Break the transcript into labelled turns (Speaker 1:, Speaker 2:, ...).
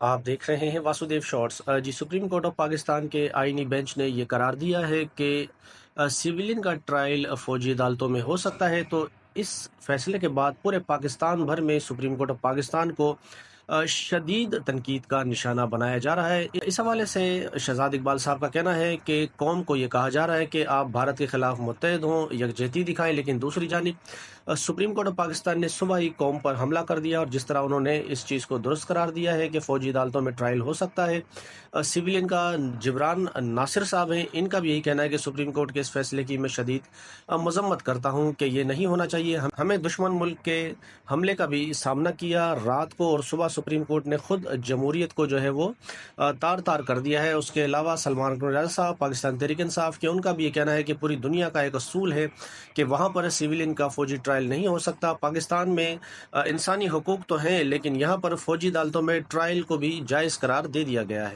Speaker 1: آپ دیکھ رہے ہیں واسودیو شارٹس جی سپریم کورٹ آف پاکستان کے آئینی بینچ نے یہ قرار دیا ہے کہ سیویلین کا ٹرائل فوجی عدالتوں میں ہو سکتا ہے، تو اس فیصلے کے بعد پورے پاکستان بھر میں سپریم کورٹ آف پاکستان کو شدید تنقید کا نشانہ بنایا جا رہا ہے۔ اس حوالے سے شہزاد اقبال صاحب کا کہنا ہے کہ قوم کو یہ کہا جا رہا ہے کہ آپ بھارت کے خلاف متحد ہوں، یکجہتی دکھائیں، لیکن دوسری جانب سپریم کورٹ آف پاکستان نے صبح ہی قوم پر حملہ کر دیا، اور جس طرح انہوں نے اس چیز کو درست قرار دیا ہے کہ فوجی عدالتوں میں ٹرائل ہو سکتا ہے۔ سویلین کا جبران ناصر صاحب ہیں، ان کا بھی یہی کہنا ہے کہ سپریم کورٹ کے اس فیصلے کی میں شدید مذمت کرتا ہوں کہ یہ نہیں ہونا چاہیے۔ ہمیں دشمن ملک کے حملے کا بھی سامنا کیا رات کو، اور صبح سپریم کورٹ نے خود جمہوریت کو جو ہے وہ تار تار کر دیا ہے۔ اس کے علاوہ سلمان اکمل رضا صاحب، پاکستان تحریک انصاف کے، ان کا بھی یہ کہنا ہے کہ پوری دنیا کا ایک اصول ہے کہ وہاں پر سویلین کا فوجی ٹرائل نہیں ہو سکتا۔ پاکستان میں انسانی حقوق تو ہیں، لیکن یہاں پر فوجی عدالتوں میں ٹرائل کو بھی جائز قرار دے دیا گیا ہے۔